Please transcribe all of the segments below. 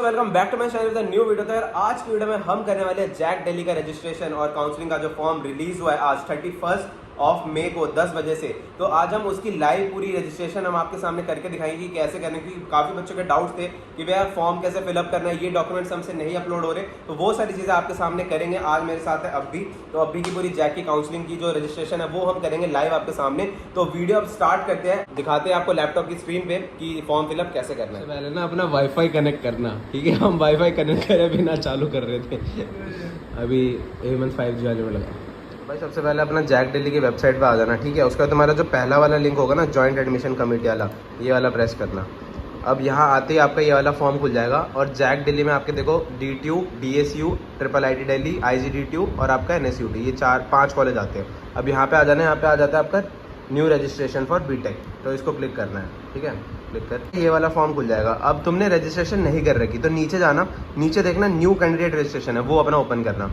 Welcome back to my channel with a new video. तो यार आज की वीडियो में हम करने वाले हैं जैक दिल्ली का रजिस्ट्रेशन और काउंसलिंग का जो फॉर्म रिलीज हुआ है आज 31 मई को 10 बजे से। तो आज हम उसकी लाइव पूरी रजिस्ट्रेशन हम आपके सामने करके दिखाएंगे कि कैसे करने की। काफ़ी बच्चों के डाउट्स थे कि भैया फॉर्म कैसे फिलअप करना है, ये डॉक्यूमेंट्स हमसे नहीं अपलोड हो रहे, तो वो सारी चीज़ें आपके सामने करेंगे। आज मेरे साथ है अभी, तो अभी की पूरी जैक की काउंसलिंग की जो रजिस्ट्रेशन है वो हम करेंगे लाइव आपके सामने। तो वीडियो अब स्टार्ट करते हैं, दिखाते हैं आपको लैपटॉप की स्क्रीन पे कि फॉर्म फिलअप कैसे करना है। पहले ना अपना वाईफाई कनेक्ट करना, ठीक है। हम वाईफाई कनेक्ट करे बिना चालू कर रहे थे, अभी A1 5G आने में लगा। भाई सबसे पहले अपना जैक दिल्ली की वेबसाइट पे आ जाना, ठीक है। उसका तुम्हारा जो पहला वाला लिंक होगा ना, जॉइंट एडमिशन कमेटी वाला, ये वाला प्रेस करना। अब यहाँ आते ही आपका ये वाला फॉर्म खुल जाएगा और जैक दिल्ली में आपके देखो DTU, DSU, IIIT Delhi, IGDTU और आपका NSUT, ये 4-5 कॉलेज आते हैं। अब यहाँ पे आ जाना है, यहाँ पे आ जाता है आपका न्यू रजिस्ट्रेशन फॉर बीटेक, तो इसको क्लिक करना है, ठीक है। क्लिक कर ये वाला फॉर्म खुल जाएगा। अब तुमने रजिस्ट्रेशन नहीं कर रखी तो नीचे जाना, नीचे देखना न्यू कैंडिडेट रजिस्ट्रेशन है, वो अपना ओपन करना।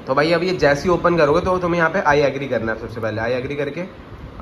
तो भाई अब ये जैसे ही ओपन करोगे तो तुम्हें यहाँ पे आई एग्री करना है। सबसे पहले आई एग्री करके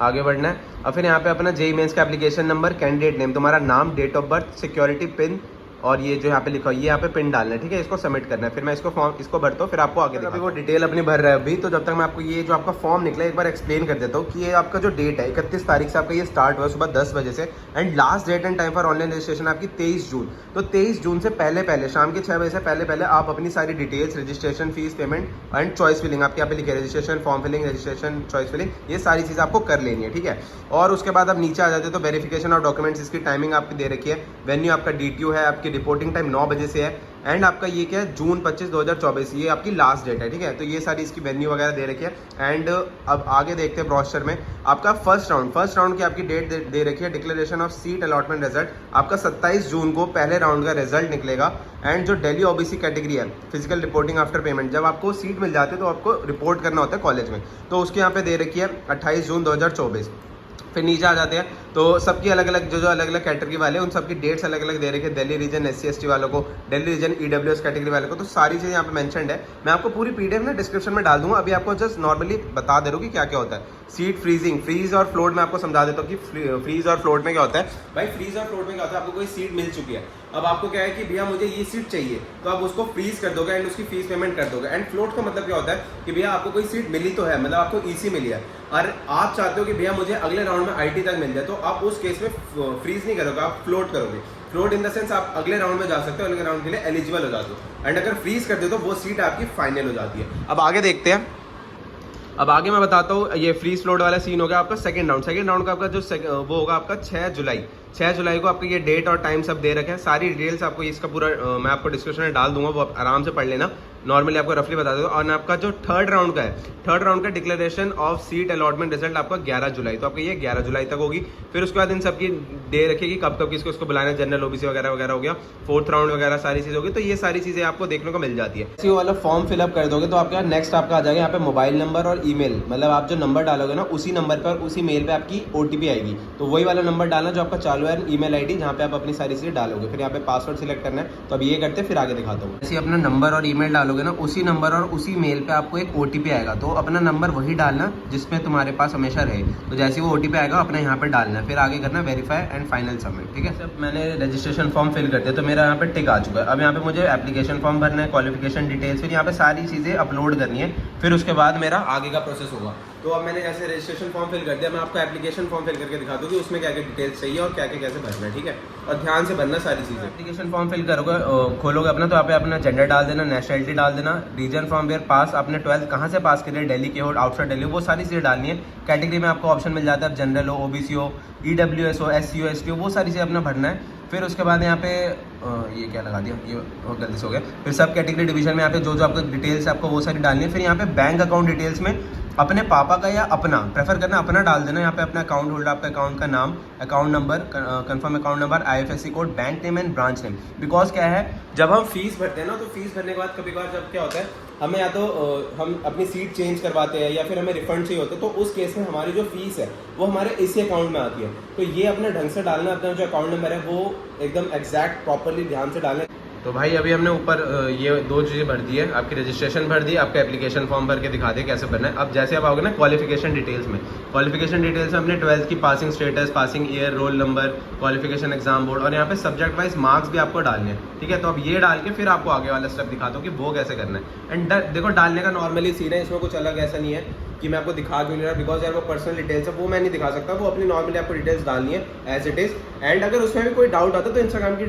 आगे बढ़ना है और फिर यहाँ पे अपना JEE मेंस का एप्लीकेशन नंबर, कैंडिडेट नेम, तुम्हारा नाम, date of birth, security pin और ये जो यहाँ पे लिखा हो ये यहाँ पे पिन डालना है, ठीक है। इसको सबमिट करना है। फिर मैं इसको फॉर्म इसको भरता हूँ, फिर आपको आगे अभी वो डिटेल अपनी भर रहा है अभी। तो जब तक मैं आपको ये जो आपका फॉर्म निकला एक बार एक्सप्लेन कर देता हूँ कि ये आपका जो डेट है 31 तारीख से आपका ये स्टार्ट हुआ सुबह 10 बजे से, and last date and time for online registration आपकी 23 जून। तो 23 जून से पहले शाम के 6 बजे से पहले आप अपनी सारी details, registration fees, payment and choice filling, आपके यहाँ पे लिखे registration form filling, registration choice filling, ये सारी चीज़ आपको कर लेनी है, ठीक है। और उसके बाद आप नीचे आ जाते हैं तो वेरिफिकेशन ऑफ डॉक्यूमेंट्स, इसकी टाइमिंग आपकी दे रखी है। वेन्यू आपका DTU है, आपकी रिपोर्टिंग टाइम 9 बजे से है, एंड आपका ये क्या है जून 25, 2024, ये आपकी लास्ट डेट है, ठीक है। तो ये सारी इसकी वेन्यू वगैरह दे रखी है। एंड अब आगे देखते हैं ब्रोशर में आपका फर्स्ट राउंड की आपकी डेट दे रखी है। Declaration of seat allotment result आपका 27 जून को पहले राउंड का रिजल्ट निकलेगा। एंड जो दिल्ली OBC कैटेगरी है, फिजिकल रिपोर्टिंग आफ्टर पेमेंट, जब आपको सीट मिल जाती है तो आपको रिपोर्ट करना होता है कॉलेज में, तो उसके यहाँ पे दे रखी है 28 जून 2024। फिर नीचे आ जाते हैं तो सबकी अलग अलग जो अलग अलग कैटेगरी वाले हैं उन सबकी डेट्स अलग अलग दे रखे हैं। दिल्ली रीजन SC/ST वालों को, दिल्ली रीजन EWS कैटेगरी वालों को, तो सारी चीज़ें यहाँ पे मेंशन्ड है। मैं आपको पूरी PDF ना डिस्क्रिप्शन में डाल दूंगा, अभी आपको जस्ट नॉर्मली बता दे रहा हूँ कि क्या क्या होता है। सीट फ्रीजिंग, फ्रीज और फ्लोट में आपको समझा देता हूँ कि फ्रीज और फ्लोट में क्या होता है। भाई फ्रीज और फ्लोट में क्या होता है, आपको कोई सीट मिल चुकी है, अब आपको क्या है कि भैया मुझे ये सीट चाहिए, तो आप उसको फ्रीज कर दोगे एंड उसकी फीस पेमेंट कर दोगे। एंड फ्लोट का मतलब क्या होता है कि भैया आपको कोई सीट मिली तो है, मतलब आपको EC मिली है और आप चाहते हो कि भैया मुझे अगले राउंड में IT तक मिल जाए, तो आप उस केस में फ्रीज नहीं करोगे, आप फ्लोट करोगे। फ्लोट इन द सेंस आप अगले राउंड में जा सकते हो, अगले राउंड के लिए एलिजिबल हो जाते हो। एंड अगर फ्रीज कर दे तो वो सीट आपकी फाइनल हो जाती है। अब आगे देखते हैं, अब आगे मैं बताता हूँ। ये फ्रीज फ्लोट वाला सीन हो गया आपका सेकंड राउंड का आपका जो वो होगा आपका 6 जुलाई को आपको ये डेट और टाइम सब दे रखे हैं। सारी डिटेल्स आपको इसका पूरा मैं आपको डिस्क्रिप्शन में डाल दूंगा, वो आप आराम से पढ़ लेना। नॉर्मली आपको रफली बता देता हूँ। और आपका जो थर्ड राउंड का declaration of seat allotment result आपका 11 जुलाई, तो आपका ये 11 जुलाई तक होगी। फिर उसके बाद इन सबकी दे रखेगी कब कब किसको इसको बुलाना है, जनरल OBC वगैरह वगैरह हो गया, फोर्थ राउंड वगैरह सारी चीज़ होगी। तो ये सारी चीज़ें आपको देखने को मिल जाती है। इसी वाला फॉर्म फिलअप कर दोगे तो आपका नेक्स्ट आपका आ जाएगा यहाँ पे मोबाइल नंबर और ईमेल, मतलब आप जो नंबर डालोगे ना उसी नंबर पर उसी मेल पे आपकी OTP आएगी, तो वही वाला नंबर डालना जो आपका चालू है, ईमेल ID जहाँ पे आप अपनी सारी चीज़ें डालोगे। फिर यहाँ पे पासवर्ड सिलेक्ट करना है, तो अब ये करते हैं, फिर आगे दिखाता हूँ। जैसे अपना नंबर और ईमेल डालोगे ना उसी नंबर और उसी मेल पे आपको एक OTP आएगा, तो अपना नंबर वही डालना जिसमें तुम्हारे पास हमेशा रहे। तो जैसे वो OTP आएगा अपना यहाँ पे डालना है, फिर आगे करना वेरीफाई एंड फाइनल सबमिट, ठीक है। सब मैंने रजिस्ट्रेशन फॉर्म फिल कर दिया तो मेरा यहाँ पे टिक आ चुका है। अब यहाँ पे मुझे एप्लीकेशन फॉर्म भरना है, क्वालिफिकेशन डिटेल्स, फिर यहाँ पे सारी चीज़ें अपलोड करनी है, फिर उसके बाद मेरा आगे का प्रोसेस होगा। तो अब मैंने जैसे रजिस्ट्रेशन फॉर्म फिल कर दिया, मैं आपको एप्लीकेशन फॉर्म फिल करके दिखा दूँ कि उसमें क्या क्या डिटेल्स चाहिए और क्या क्या कैसे भरना है, ठीक है। और ध्यान से भरना सारी चीज़ें। एप्लीकेशन फॉर्म फिल करोगे, खोलोगे अपना, तो यहाँ पे अपना जेंडर डाल देना, नेशनलिटी डाल देना, रीजन फ्रॉम वेयर पास, आपने 12th कहाँ से पास करिए, दिल्ली के हो, आउटसाइड दिल्ली, वो सारी चीज़ें डालनी है। कैटेगरी में आपको ऑप्शन मिल जाता है, जनरल हो, OBC हो, EWS हो, SC हो, ST हो, वो सारी चीज़ें अपना भरना है। फिर उसके बाद यहाँ पे ये क्या लगा दिया, ये गलती से हो गया। फिर सब कैटेगरी डिवीजन में यहाँ पे जो जो आपको डिटेल्स आपको वो सारी डालनी है। फिर यहाँ पे बैंक अकाउंट डिटेल्स में अपने पापा का या अपना प्रेफर करना, अपना डाल देना। यहाँ पे अपना अकाउंट होल्डर, आपका अकाउंट का नाम, account number, confirm account number, IFSC code, bank name and branch name. Because क्या है, जब हम फीस भरते हैं ना, तो फीस भरने के बाद कभी कभार जब क्या होता है, हमें या तो हम अपनी सीट चेंज करवाते हैं या फिर हमें रिफंड चाहिए होता है, तो उस केस में हमारी जो फीस है वो हमारे इसी अकाउंट में आती है। तो ये अपने ढंग से डालना, अपना जो अकाउंट नंबर है वो एकदम एग्जैक्ट प्रॉपरली ध्यान से डालना। तो भाई अभी हमने ऊपर ये 2 चीज़ें भर दी है, आपकी रजिस्ट्रेशन भर दी, आपका एप्लीकेशन फॉर्म भर के दिखा दे कैसे भरना है। अब जैसे आप आओगे ना क्वालिफिकेशन डिटेल्स में, क्वालिफिकेशन डिटेल्स में अपने 12th की passing status, passing year, roll number, qualification exam board और यहाँ पे सब्जेक्ट वाइज मार्क्स भी आपको डालने हैं, ठीक है। तो अब ये डाल के फिर आपको आगे वाला स्टेप दिखाता हूँ कि वो कैसे करना है। एंड देखो डालने का नॉर्मली सीन है, इसमें कुछ अलग ऐसा नहीं है कि मैं आपको दिखा क्यों नहीं रहा, बिकॉज यार वो पर्सनल डिटेल्स है, वो मैं नहीं दिखा सकता, वो अपनी नॉर्मली आपको डिटेल्स डालनी है एज इट इज़। एंड अगर उसमें भी कोई डाउट आता है तो इंस्टाग्राम की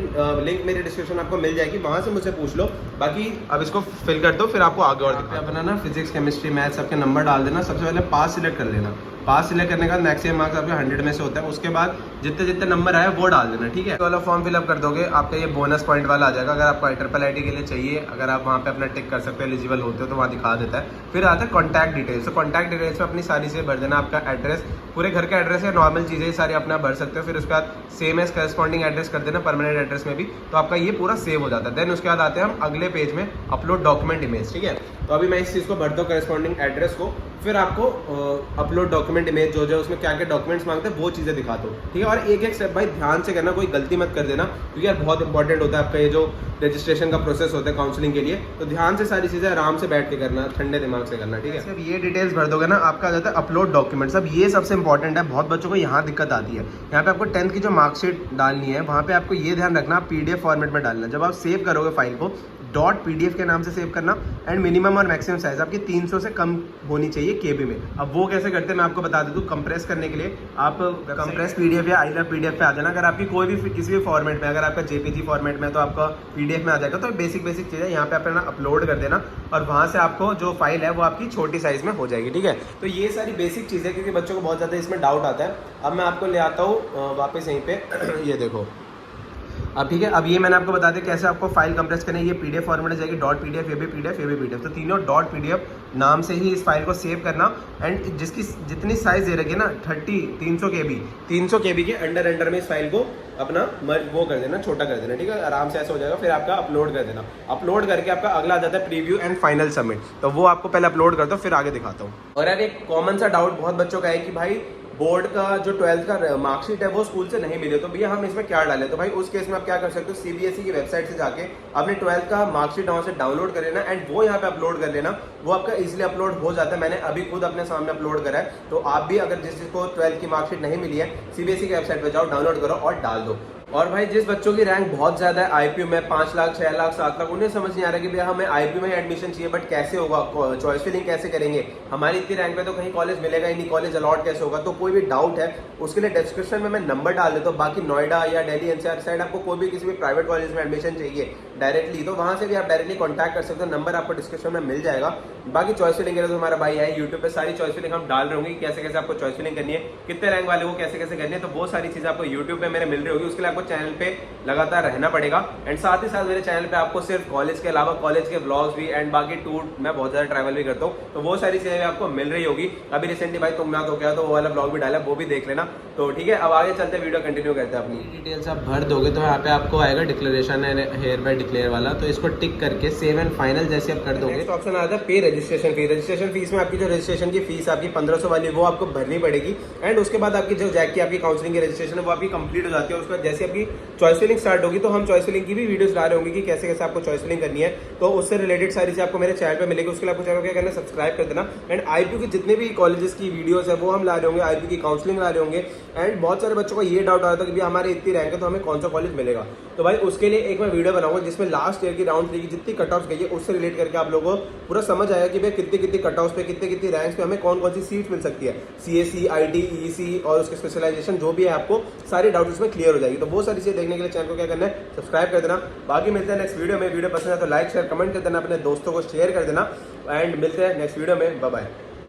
लिंक मेरी डिस्क्रिप्शन आपको मिल जाएगी, वहाँ से मुझसे पूछ लो। बाकी अब इसको फिल कर दो, फिर आपको आगे और दिखा अपना ना फिजिक्स, केमिस्ट्री, मैथ्स सबके नंबर डाल देना। सबसे पहले पास सिलेक्ट कर लेना, पास सिलेक्ट करने का मैक्सिमम मार्क्स आपके 100 में से होता है, उसके बाद जितने जितने नंबर आए वो डाल देना, ठीक है। वाला फॉर्म फिलअप कर दोगे, आपका ये बोनस पॉइंट वाला आ जाएगा। अगर आपको ट्रिपल आईटी के लिए चाहिए, अगर आप वहाँ पे अपना टिक कर सकते हो, एलिजिबल होते हो तो वहाँ दिखा देता है। फिर आता है कॉन्टैक्ट डिटेल्स, तो कॉन्टैक्ट डिटेल्स में अपनी सारी चीज़ें भर देना, आपका एड्रेस, पूरे घर का एड्रेस है, नॉर्मल चीज़ें सारी अपना भर सकते हो। फिर उसके बाद सेम एज करस्पॉन्डिंग एड्रेस कर देना परमानेंट एड्रेस में भी, तो आपका ये पूरा सेव हो जाता है। देन उसके बाद आते हैं हम अगले पेज में, अपलोड डॉक्यूमेंट इमेज, ठीक है। तो अभी मैं इस चीज़ को भरता हूँ करस्पॉन्डिंग एड्रेस को, फिर आपको अपलोड डॉक्यूमेंट इमेज जो जो उसमें क्या क्या डॉक्यूमेंट्स मांगते हैं वो चीज़ें दिखा दो, ठीक है। और एक एक स्टेप भाई ध्यान से करना, कोई गलती मत कर देना, क्योंकि यार बहुत इंपॉर्टेंट होता है आपका ये जो रजिस्ट्रेशन का प्रोसेस होता है काउंसलिंग के लिए। तो ध्यान से सारी चीज़ें आराम से बैठ के करना, ठंडे दिमाग से करना, ठीक है। सिर्फ ये डिटेल्स भर दोगे ना, आपका आ जाता है अपलोड डॉक्यूमेंट्स। अब ये सबसे इंपॉर्टेंट है, बहुत बच्चों को यहाँ दिक्कत आती है। यहाँ पे आपको 10th की जो मार्कशीट डालनी है, वहाँ पे आपको ये ध्यान रखना PDF फॉर्मेट में डालना। जब आप सेव करोगे फाइल को, .pdf के नाम से सेव करना। एंड मिनिमम और मैक्सिमम साइज आपकी 300 से कम होनी चाहिए KB में। अब वो कैसे करते हैं मैं आपको बता देता हूँ। कंप्रेस करने के लिए आप कंप्रेस PDF या आई लव PDF पे आ जाना। अगर आपकी कोई भी किसी भी फॉर्मेट में, अगर आपका JPG फॉर्मेट में है तो आपका PDF में आ जाएगा। तो बेसिक चीज़ है, यहाँ पे अपना अपलोड कर देना और वहाँ से आपको जो फाइल है वो आपकी छोटी साइज में हो जाएगी, ठीक है। तो ये सारी बेसिक चीज़ें, क्योंकि बच्चों को बहुत ज़्यादा इसमें डाउट आता है। अब मैं आपको ले आता हूँ वापस यहीं पे ये देखो अब, ठीक है। अब ये मैंने आपको बता दिया कैसे आपको फाइल कंप्रेस करनी है। ये PDF फॉर्मेट में जाएगी, .pdf, ये भी PDF, तो तीनों .pdf नाम से ही इस फाइल को सेव करना। एंड जिसकी जितनी साइज दे रखी है ना 300 KB के अंडर में इस फाइल को अपना वो कर देना, छोटा कर देना, ठीक है। आराम से ऐसा हो जाएगा। फिर आपका अपलोड कर देना, अपलोड करके आपका अगला आ जाता है प्रीव्यू एंड फाइनल सबमिट। तो वो आपको पहले अपलोड करता हूँ, फिर आगे दिखाता हूँ। और यार एक कॉमन सा डाउट बहुत बच्चों का है कि भाई बोर्ड का जो 12th का मार्कशीट है वो स्कूल से नहीं मिले, तो भैया हम इसमें क्या डालें। तो भाई उस केस में आप क्या कर सकते हो, CBSE की वेबसाइट से जाके अपने 12th का मार्कशीट वहाँ से डाउनलोड कर लेना एंड वो यहाँ पे अपलोड कर लेना। वो आपका इजीली अपलोड हो जाता है। मैंने अभी खुद अपने सामने अपलोड करा है। तो आप भी अगर जिसको 12th की मार्कशीट नहीं मिली है, CBSE की वेबसाइट पर जाओ, डाउनलोड करो और डाल दो। और भाई जिस बच्चों की रैंक बहुत ज्यादा है IPU में, 5 लाख, 6 लाख, 7 लाख, उन्हें समझ नहीं आ रहा कि भैया हमें IPU में एडमिशन चाहिए, बट कैसे होगा, चॉइस फिलिंग कैसे करेंगे, हमारी इतनी रैंक पे तो कहीं कॉलेज मिलेगा ही नहीं, कॉलेज अलॉट कैसे होगा। तो कोई भी डाउट है उसके लिए डिस्क्रिप्शन में मैं नंबर डाल देता हूँ। बाकी नोएडा या दिल्ली NCR साइड आपको कोई भी किसी भी प्राइवेट कॉलेज में एडमिशन चाहिए डायरेक्टली, तो वहाँ से भी आप डायरेक्टली कॉन्टैक्ट कर सकते हो। नंबर आपको डिस्क्रिप्शन में मिल जाएगा। बाकी चॉइस फिलिंग तो हमारा भाई है यूट्यूब पे, सारी चॉइस फिलिंग हम डाल रहे होंगे, कैसे कैसे आपको चॉइस फिलिंग करनी है, कितने रैंक वाले को कैसे कैसे करनी है। तो वो सारी चीजें आपको यूट्यूब पे मेरे मिल रही होगी। उसके लिए आपको चैनल पे लगातार रहना पड़ेगा। एंड साथ ही साथ मेरे चैनल पे आपको सिर्फ कॉलेज के अलावा कॉलेज के व्लॉग्स भी एंड बाकी टूर, मैं बहुत ज्यादा ट्रैवल भी करता हूँ, तो वो सारी चीजें आपको मिल रही होगी। अभी रिसेंटली भाई तुम ना तो क्या, तो वो वाला व्लॉग भी डाला, वो भी देख लेना। तो ठीक है, अब आगे चलते वीडियो कंटिन्यू करते हैं। अपनी डिटेल्स आप भर दोगे तो यहाँ पे आपको आएगा declaration and hereby declare वाला, तो इसको टिक करके सेव एंड फाइनल जैसे आप कर दोगे, नेक्स्ट ऑप्शन आता है पे रजिस्ट्रेशन फी। रजिस्ट्रेशन फीस में आपकी जो रजिस्ट्रेशन की फीस आपकी 1500 वाली वो आपको भरनी पड़ेगी। एंड उसके बाद आपकी जो जैक की आपकी काउंसलिंग की रजिस्ट्रेशन है वो आपकी कंप्लीट हो जाती है। उसके बाद जैसे आपकी चॉइस फिलिंग स्टार्ट होगी तो हम चॉइस फिलिंग की भी वीडियोस डाल रहे होंगे कि कैसे कैसे आपको चॉइस फिलिंग करनी है। तो उससे रिलेटेड सारी चीज आपको मेरे चैनल पे मिलेगी। उसके लिए आपको चैनल क्या करना है, सब्सक्राइब कर देना। एंड IPU के जितने भी कॉलेजेस की वीडियोस है वो हम ला रहे होंगे, IPU की काउंसलिंग ला रहे होंगे। एंड बहुत सारे बच्चों को ये डाउट आ रहा था कि भाई हमारे इतनी रैंक है तो हमें कौन सा कॉलेज मिलेगा। तो भाई उसके लिए एक मैं वीडियो बनाऊंगा जिसमें लास्ट ईयर की राउंड 3 की जितनी कट ऑफ गई है उससे रिलेट करके आप लोगों को पूरा समझ आएगा कि भाई कितनी कट ऑफ पे, कितनी रैंक्स पे हमें कौन कौन सी सीट मिल सकती है, CSE, IT, EC और उसके स्पेशलाइजेशन जो भी है, आपको सारी डाउट उसमें क्लियर हो जाएगी। तो वो सारी चीजें देखने के लिए चैनल को क्या करना है, सब्सक्राइब कर देना। बाकी मिलते हैं नेक्स्ट वीडियो में। वीडियो पसंद है तो लाइक शेयर कमेंट कर देना, अपने दोस्तों को शेयर कर देना। एंड मिलते हैं नेक्स्ट वीडियो में। Bye bye.